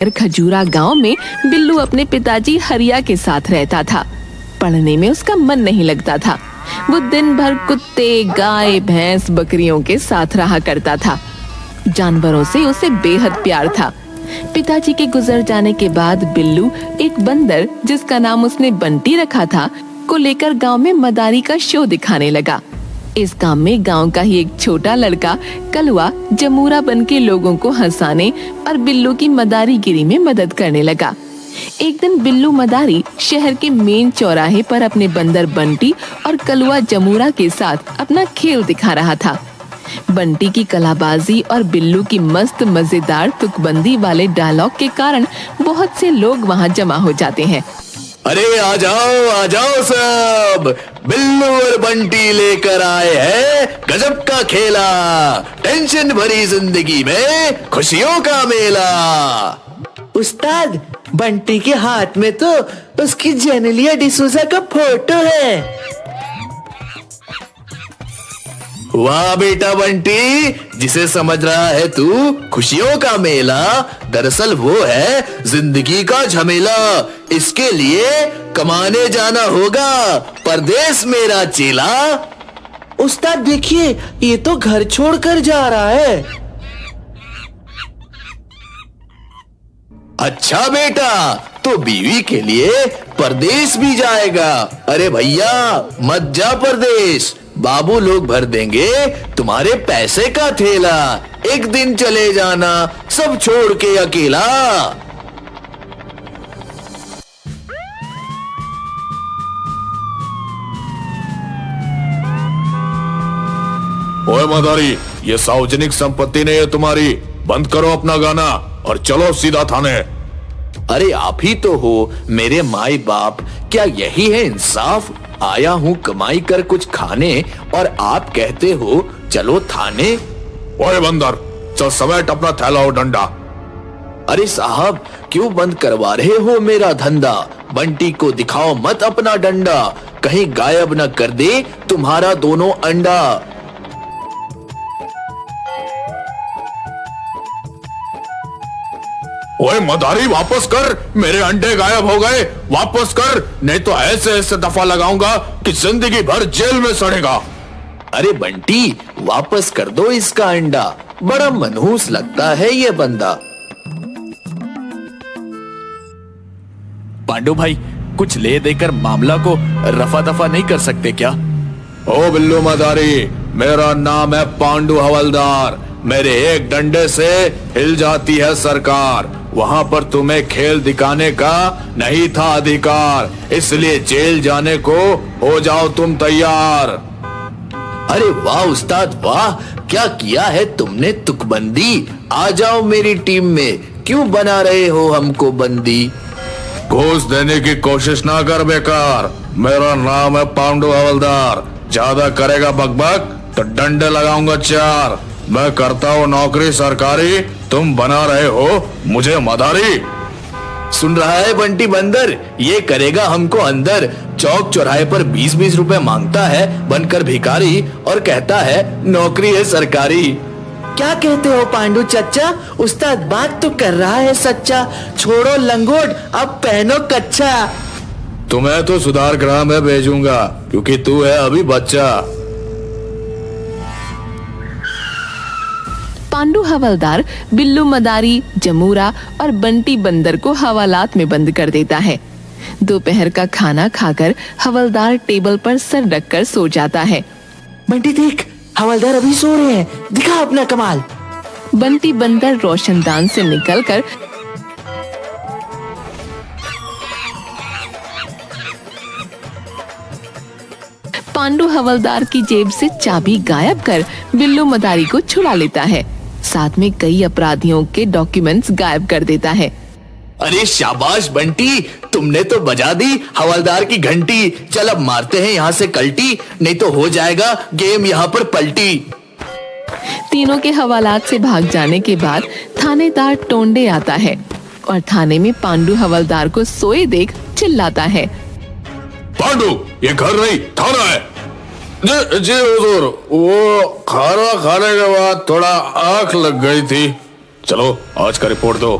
खजूरा गांव में बिल्लू अपने पिताजी हरिया के साथ रहता था। पढ़ने में उसका मन नहीं लगता था। वो दिन भर कुत्ते, गाय, भैंस, बकरियों के साथ रहा करता था। जानवरों से उसे बेहद प्यार था। पिताजी के गुजर जाने के बाद बिल्लू एक बंदर, जिसका नाम उसने बंटी रखा था, को लेकर गांव में मदारी का शो दिखाने लगा। इस काम में गांव का ही एक छोटा लड़का कलवा जमूरा बन के लोगों को हंसाने और बिल्लू की मदारीगिरी में मदद करने लगा। एक दिन बिल्लू मदारी शहर के मेन चौराहे पर अपने बंदर बंटी और कलवा जमूरा के साथ अपना खेल दिखा रहा था। बंटी की कलाबाजी और बिल्लू की मस्त मजेदार तुकबंदी वाले डायलॉग के कारण बहुत से लोग वहां जमा हो जाते हैं। अरे आ जाओ सब, बिल्लू और बंटी लेकर आए हैं गजब का खेला। टेंशन भरी जिंदगी में खुशियों का मेला। उस्ताद, बंटी के हाथ में तो उसकी जेनेलिया डिसूजा का फोटो है। वाह बेटा बंटी, जिसे समझ रहा है तू खुशियों का मेला, दरअसल वो है जिंदगी का झमेला। इसके लिए कमाने जाना होगा परदेश मेरा चेला। उस्ताद देखिए, ये तो घर छोड़कर जा रहा है। अच्छा बेटा, तो बीवी के लिए परदेश भी जाएगा। अरे भैया मत जा परदेश, बाबू लोग भर देंगे तुम्हारे पैसे का थैला। एक दिन चले जाना सब छोड़ के अकेला। ओए मदारी, ये सार्वजनिक संपत्ति नहीं है तुम्हारी। बंद करो अपना गाना और चलो सीधा थाने। अरे आप ही तो हो मेरे माई बाप, क्या यही है इंसाफ? आया हूँ कमाई कर कुछ खाने और आप कहते हो चलो थाने। ओए बंदर, चल समेट अपना थैला और डंडा। अरे साहब, क्यों बंद करवा रहे हो मेरा धंधा? बंटी को दिखाओ मत अपना डंडा, कहीं गायब न कर दे तुम्हारा दोनों अंडा। ओए मदारी, वापस कर, मेरे अंडे गायब हो गए, वापस कर, नहीं तो ऐसे ऐसे दफा लगाऊंगा कि जिंदगी भर जेल में सड़ेगा। अरे बंटी, वापस कर दो इसका अंडा, बड़ा मनहूस लगता है ये बंदा। पांडु भाई, कुछ ले देकर मामला को रफा दफा नहीं कर सकते क्या? ओ बिल्लू मदारी, मेरा नाम है पांडु हवलदार। मेरे एक डंडे से हिल जाती है सरकार। वहां पर तुम्हें खेल दिखाने का नहीं था अधिकार, इसलिए जेल जाने को हो जाओ तुम तैयार। अरे वाह उस्ताद वाह, क्या किया है तुमने तुकबंदी। आ जाओ मेरी टीम में, क्यों बना रहे हो हमको बंदी? घूस देने की कोशिश ना कर बेकार। मेरा नाम है पांडु हवलदार। ज्यादा करेगा बकबक तो डंडे लगाऊंगा चार। मैं करता हूँ नौकरी सरकारी, तुम बना रहे हो मुझे मदारी। सुन रहा है बंटी बंदर, ये करेगा हमको अंदर। चौक चौराहे पर 20-20 रुपए मांगता है बनकर भिखारी और कहता है नौकरी है सरकारी। क्या कहते हो पांडु चच्चा? उस्ताद बात तो कर रहा है सच्चा। छोड़ो लंगोट, अब पहनो कच्चा। तुम्हें तो सुधार गृह में भेजूंगा क्योंकि तू है अभी बच्चा। पांडु हवलदार बिल्लू मदारी, जमूरा और बंटी बंदर को हवालात में बंद कर देता है। दोपहर का खाना खाकर हवलदार टेबल पर सर रखकर सो जाता है। बंटी देख, हवलदार अभी सो रहे हैं, दिखा अपना कमाल। बंटी बंदर रोशनदान से निकलकर पांडु हवलदार की जेब से चाबी गायब कर बिल्लू मदारी को छुड़ा लेता है। साथ में कई अपराधियों के डॉक्यूमेंट्स गायब कर देता है। अरे शाबाश बंटी, तुमने तो बजा दी हवलदार की घंटी। चल अब मारते हैं यहाँ से कल्टी, नहीं तो हो जाएगा गेम यहाँ पर पलटी। तीनों के हवालात से भाग जाने के बाद थानेदार टोंडे आता है और थाने में पांडु हवलदार को सोए देख चिल्लाता है, पांडु, ये घर नहीं थाना है। जी हुजूर, वो खाना खाने के बाद थोड़ा आंख लग गई थी। चलो आज का रिपोर्ट दो।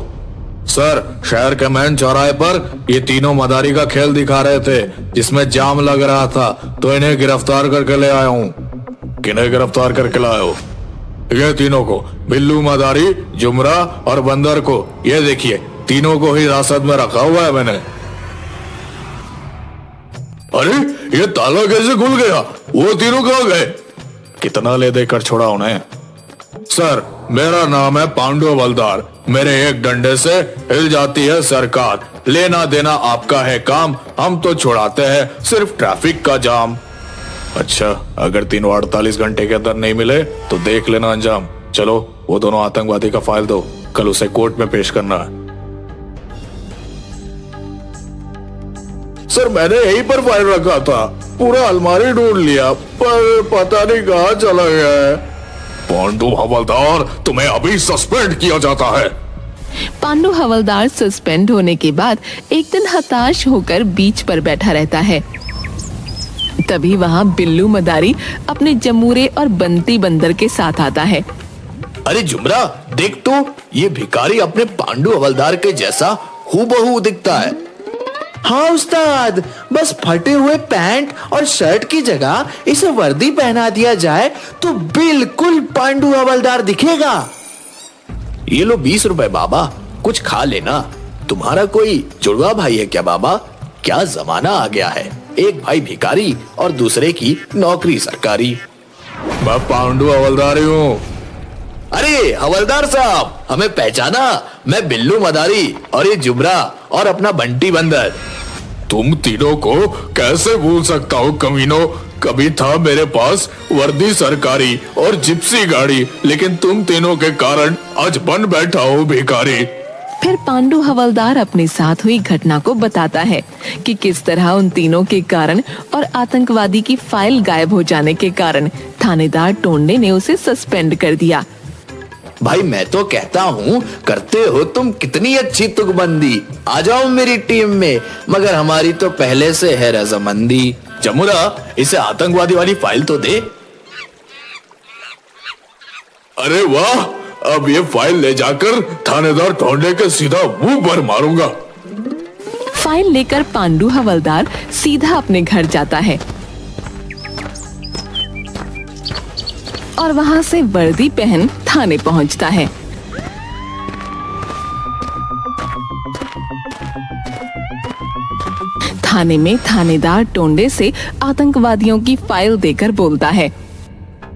सर, शहर के मेन चौराहे पर ये तीनों मदारी का खेल दिखा रहे थे जिसमें जाम लग रहा था, तो इन्हें गिरफ्तार करके ले आया हूँ। किन्हें गिरफ्तार करके लाए हो? ये तीनों को, बिल्लू, मदारी, जुमरा और बंदर को। ये देखिए, तीनों को ही हिरासत में रखा हुआ है मैंने। अरे, ये ताला कैसे खुल गया? वो तीनों कहाँ गए? कितना ले देकर छोड़ा उन्हें? सर, मेरा नाम है पांडु हवलदार। मेरे एक डंडे से हिल जाती है सरकार। लेना देना आपका है काम, हम तो छुड़ाते हैं सिर्फ ट्रैफिक का जाम। अच्छा, अगर तीनों 48 घंटे के अंदर नहीं मिले तो देख लेना अंजाम। चलो, वो दोनों आतंकवादी का फाइल दो, कल उसे कोर्ट में पेश करना है। सर, मैंने यहीं पर फाइल रखा था, पूरा अलमारी ढूंढ लिया पर पता नहीं कहाँ चला गया है। पांडु हवलदार, तुम्हें अभी सस्पेंड किया जाता है। पांडु हवलदार सस्पेंड होने के बाद एक दिन हताश होकर बीच पर बैठा रहता है। तभी वहाँ बिल्लू मदारी अपने जमूरे और बंटी बंदर के साथ आता है। अरे जुमरा, देख तो, ये भिखारी अपने पांडु हवलदार के जैसा हूबहू दिखता है। हाँ उस्ताद, बस फटे हुए पैंट और शर्ट की जगह इसे वर्दी पहना दिया जाए तो बिल्कुल पांडु हवलदार दिखेगा। ये लो 20 रुपए बाबा, कुछ खा लेना। तुम्हारा कोई जुड़वा भाई है क्या बाबा? क्या जमाना आ गया है, एक भाई भिखारी और दूसरे की नौकरी सरकारी। मैं पांडु हवलदार ही हूँ। अरे हवलदार साहब, हमें पहचाना? मैं बिल्लू मदारी और ये जुमरा और अपना बंटी बंदर। तुम तीनों को कैसे भूल सकता हूँ कमीनों? कभी था मेरे पास वर्दी सरकारी और जिप्सी गाड़ी, लेकिन तुम तीनों के कारण आज बन बैठा हूँ भिखारी। फिर पांडु हवलदार अपने साथ हुई घटना को बताता है कि किस तरह उन तीनों के कारण और आतंकवादी की फाइल गायब हो जाने के कारण थानेदार टोंडे ने उसे सस्पेंड कर दिया। भाई मैं तो कहता हूँ, करते हो तुम कितनी अच्छी तुकबंदी। आ जाओ मेरी टीम में, मगर हमारी तो पहले से है रजामंदी। जमुरा, इसे आतंकवादी वाली फाइल तो दे। अरे वाह, अब ये फाइल ले जाकर थानेदार टोंडे के सीधा मुंह पर मारूंगा। फाइल लेकर पांडु हवलदार सीधा अपने घर जाता है और वहां से वर्दी पहन थाने पहुंचता है। थाने में थानेदार टोंडे से आतंकवादियों की फाइल देकर बोलता है,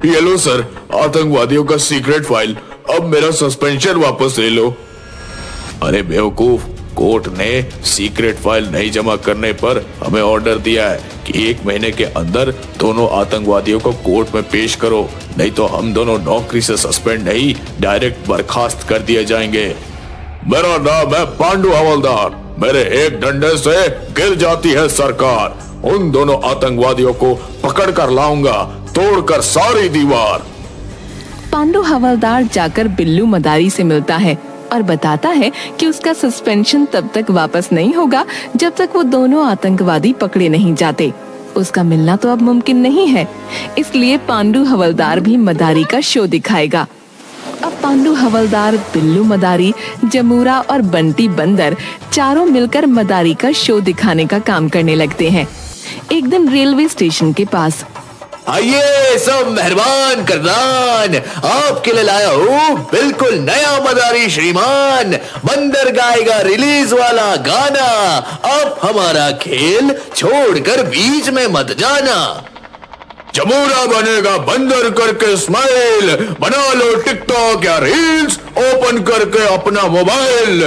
ये लो सर, आतंकवादियों का सीक्रेट फाइल, अब मेरा सस्पेंशन वापस ले लो। अरे बेवकूफ, कोर्ट ने सीक्रेट फाइल नहीं जमा करने पर हमें ऑर्डर दिया है कि 1 महीने के अंदर दोनों आतंकवादियों को कोर्ट में पेश करो, नहीं तो हम दोनों नौकरी से सस्पेंड नहीं, डायरेक्ट बर्खास्त कर दिए जाएंगे। मेरा नाम है पांडु हवलदार। मेरे एक डंडे से गिर जाती है सरकार। उन दोनों आतंकवादियों को पकड़ कर लाऊंगा, तोड़कर सारी दीवार। पांडु हवलदार जाकर बिल्लू मदारी से मिलता है और बताता है कि उसका सस्पेंशन तब तक वापस नहीं होगा जब तक वो दोनों आतंकवादी पकड़े नहीं जाते। उसका मिलना तो अब मुमकिन नहीं है, इसलिए पांडु हवलदार भी मदारी का शो दिखाएगा। अब पांडु हवलदार, बिल्लू मदारी, जमूरा और बंटी बंदर चारों मिलकर मदारी का शो दिखाने का काम करने लगते हैं। एक दिन रेलवे स्टेशन के पास, आइए सब मेहरबान करनान, आपके लिए लाया हूँ बिल्कुल नया मदारी श्रीमान। बंदर गाएगा रिलीज वाला गाना। अब हमारा खेल छोड़कर बीच में मत जाना। जमूरा बनेगा बंदर करके स्माइल, बना लो टिकटॉक या रील्स, ओपन करके अपना मोबाइल।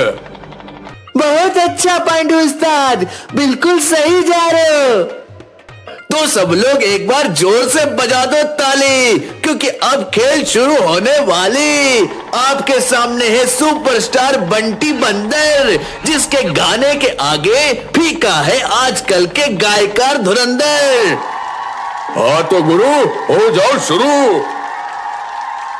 बहुत अच्छा पांडु उस्ताद, बिल्कुल सही जा रहे हो। तो सब लोग एक बार जोर से बजा दो ताली, क्योंकि अब खेल शुरू होने वाली। आपके सामने है सुपरस्टार बंटी बंदर, जिसके गाने के आगे फीका है आजकल के गायकार धुरंधर। हाँ तो गुरु, हो जाओ शुरू।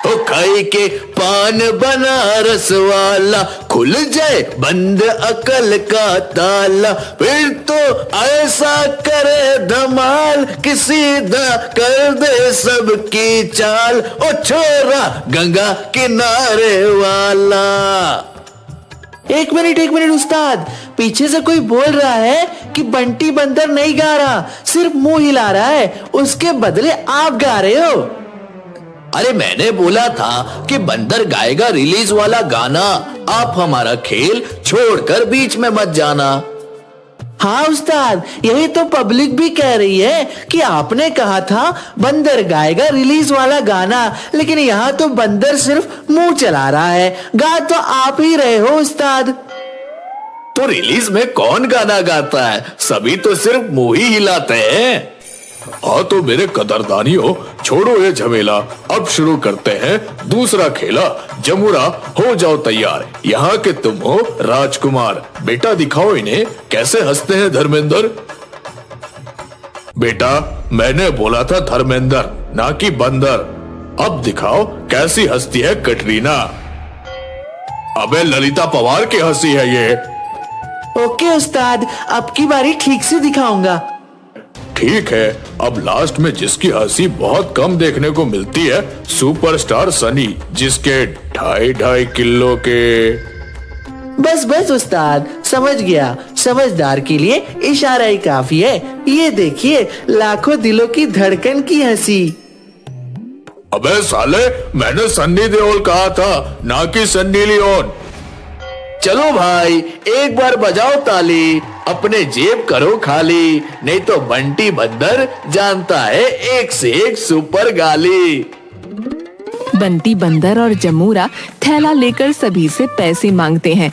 तो खाई के पान बनारस वाला, खुल जाए बंद अकल का ताला। फिर तो ऐसा करे धमाल कि सीधा कर दे सबकी चाल। ओ छोरा गंगा किनारे वाला। एक मिनट उस्ताद, पीछे से कोई बोल रहा है कि बंटी बंदर नहीं गा रहा, सिर्फ मुंह हिला रहा है, उसके बदले आप गा रहे हो। अरे मैंने बोला था कि बंदर गाएगा रिलीज वाला गाना, आप हमारा खेल छोड़कर बीच में मत जाना। हाँ उस्ताद, यही तो पब्लिक भी कह रही है कि आपने कहा था बंदर गाएगा रिलीज वाला गाना, लेकिन यहाँ तो बंदर सिर्फ मुंह चला रहा है, गा तो आप ही रहे हो उस्ताद। तो रिलीज में कौन गाना गाता है? सभी तो सिर्फ मुंह ही हिलाते हैं। हाँ तो मेरे कदरदानियों, छोड़ो ये झमेला, अब शुरू करते हैं दूसरा खेला। जमुरा हो जाओ तैयार, यहाँ के तुम हो राजकुमार। बेटा दिखाओ इन्हें कैसे हंसते हैं धर्मेंद्र। बेटा मैंने बोला था धर्मेंद्र, ना कि बंदर। अब दिखाओ कैसी हंसती है कटरीना। अबे ललिता पवार की हंसी है ये। ओके उस्ताद, अब की बारी ठीक से दिखाऊंगा। ठीक है, अब लास्ट में जिसकी हंसी बहुत कम देखने को मिलती है, सुपरस्टार सनी, जिसके 2.5 किलो के। बस उस्ताद, समझ गया, समझदार के लिए इशारा ही काफी है। ये देखिए, लाखों दिलों की धड़कन की हंसी। अबे साले, मैंने सन्नी देओल कहा था, ना कि सन्नी लियोन। चलो भाई, एक बार बजाओ ताली, अपने जेब करो खाली, नहीं तो बंटी बंदर जानता है एक से एक सुपर गाली। बंटी बंदर और जमूरा थैला लेकर सभी से पैसे मांगते हैं।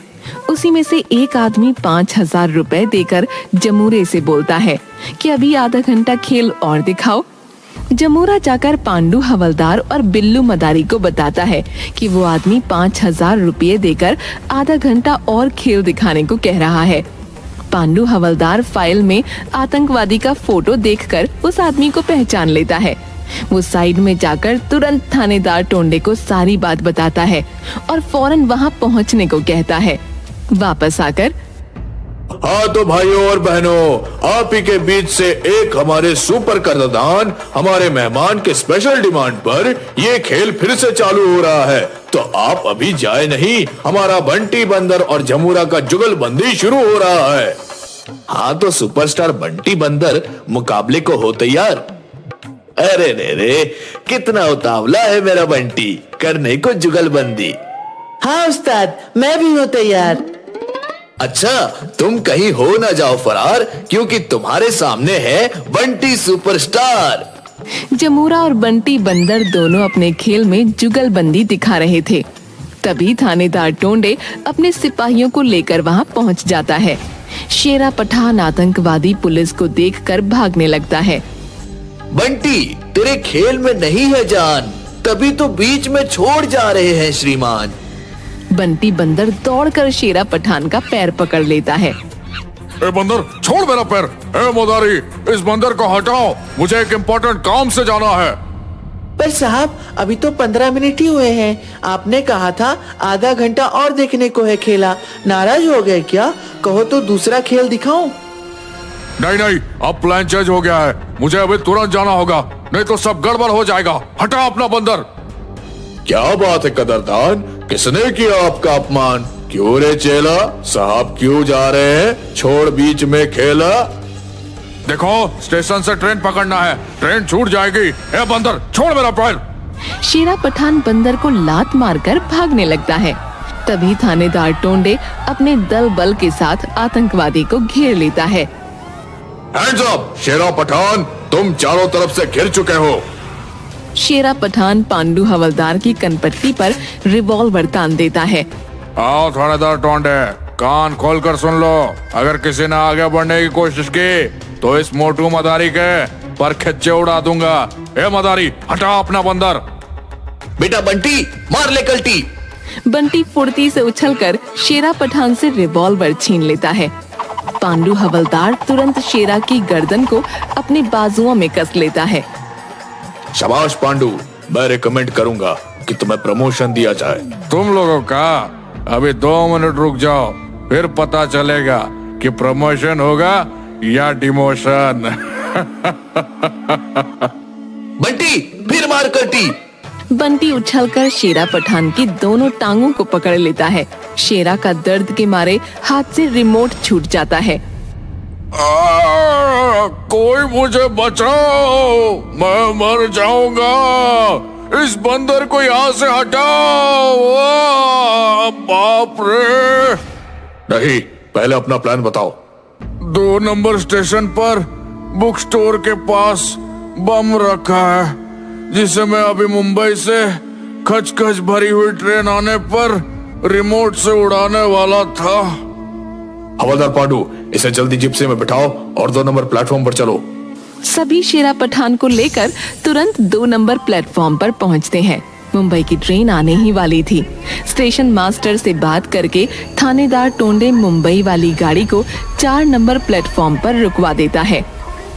उसी में से एक आदमी 5,000 रुपए देकर जमूरे से बोलता है कि अभी आधा घंटा खेल और दिखाओ। जमूरा जाकर पांडू हवलदार और बिल्लू मदारी को बताता है कि वो आदमी 5,000 रुपये देकर आधा घंटा और खेल दिखाने को कह रहा है। पांडू हवलदार फाइल में आतंकवादी का फोटो देखकर उस आदमी को पहचान लेता है। वो साइड में जाकर तुरंत थानेदार टोंडे को सारी बात बताता है और फौरन वहां पहुंचने को कहता है। वापस आकर, हाँ तो भाइयों और बहनों, आप ही के बीच से एक हमारे सुपर कदरदान, हमारे मेहमान के स्पेशल डिमांड पर ये खेल फिर से चालू हो रहा है। तो आप अभी जाए नहीं, हमारा बंटी बंदर और जमुरा का जुगलबंदी शुरू हो रहा है। हाँ तो सुपरस्टार बंटी बंदर मुकाबले को हो तैयार। अरे रे, कितना उतावला है मेरा बंटी, करने को जुगलबंदी। हाँ उस्ताद, मैं भी हूँ तैयार। अच्छा, तुम कहीं हो ना जाओ फरार, क्योंकि तुम्हारे सामने है बंटी सुपरस्टार। जमूरा और बंटी बंदर दोनों अपने खेल में जुगलबंदी दिखा रहे थे। तभी थानेदार टोंडे अपने सिपाहियों को लेकर वहां पहुंच जाता है। शेरा पठान आतंकवादी पुलिस को देखकर भागने लगता है। बंटी, तेरे खेल में नहीं है जान, तभी तो बीच में छोड़ जा रहे हैं श्रीमान। बंटी बंदर दौड़कर शेरा पठान का पैर पकड़ लेता है। ए बंदर, छोड़ मेरा पैर। ए मदारी, इस बंदर को हटाओ, मुझे एक इम्पोर्टेंट काम से जाना है। पर साहब, अभी तो 15 मिनट ही हुए हैं, आपने कहा था आधा घंटा और देखने को है खेला। नाराज हो गए क्या? कहो तो दूसरा खेल दिखाऊं? नहीं, अब प्लान चेंज हो गया है, मुझे अभी तुरंत जाना होगा, नहीं तो सब गड़बड़ हो जाएगा। हटा अपना बंदर। क्या बात है कदरदान, किसने किया आपका अपमान? क्यों रे चेला, साहब क्यों जा रहे हैं, छोड़ बीच में खेला। देखो, स्टेशन से ट्रेन पकड़ना है, ट्रेन छूट जाएगी। ए बंदर, छोड़ मेरा पैर। शेरा पठान बंदर को लात मारकर भागने लगता है। तभी थानेदार टोंडे अपने दल बल के साथ आतंकवादी को घेर लेता है। हैंड्स अप, शेरा पठान, तुम चारों तरफ से घिर चुके हो। शेरा पठान पांडू हवलदार की कनपट्टी पर रिवॉल्वर तान देता है। आओ थानेदार टोंडे, कान खोलकर सुन लो, अगर किसी ने आगे बढ़ने की कोशिश की तो इस मोटू मदारी के पर खच्चे उड़ा दूंगा। ए मदारी, हटा अपना बंदर। बेटा बंटी, मार ले कल्टी। बंटी फुर्ती से उछलकर शेरा पठान से रिवॉल्वर छीन लेता है। पांडू हवलदार तुरंत शेरा की गर्दन को अपने बाजुओं में कस लेता है। शाबाश पांडू, मैं रिकमेंड करूंगा कि तुम्हें प्रमोशन दिया जाए। तुम लोगों का अभी 2 मिनट रुक जाओ, फिर पता चलेगा कि प्रमोशन होगा या डिमोशन। बंटी, फिर मार कल्टी। बंटी उछलकर शेरा पठान की दोनों टांगों को पकड़ लेता है। शेरा का दर्द के मारे हाथ से रिमोट छूट जाता है। कोई मुझे बचाओ, मैं मर जाऊंगा। इस बंदर को यहाँ से हटाओ। बाप रे। नहीं, पहले अपना प्लान बताओ। 2 नंबर स्टेशन पर बुक स्टोर के पास बम रखा है, जिसे मैं अभी मुंबई से खचखच भरी हुई ट्रेन आने पर रिमोट से उड़ाने वाला था। हवलदार पांडू, इसे जल्दी जिप्सी में बिठाओ और 2 नंबर प्लेटफॉर्म पर चलो। सभी शेरा पठान को लेकर तुरंत 2 नंबर प्लेटफॉर्म पर पहुंचते हैं। मुंबई की ट्रेन आने ही वाली थी। स्टेशन मास्टर से बात करके थानेदार टोंडे मुंबई वाली गाड़ी को 4 नंबर प्लेटफॉर्म पर रुकवा देता है।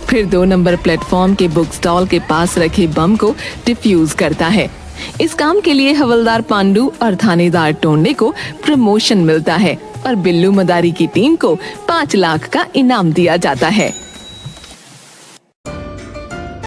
फिर 2 नंबर प्लेटफॉर्म के बुक स्टॉल के पास रखे बम को डिफ्यूज करता है। इस काम के लिए हवलदार पांडू और थानेदार टोंडे को प्रमोशन मिलता है और बिल्लू मदारी की टीम को 5 लाख का इनाम दिया जाता है।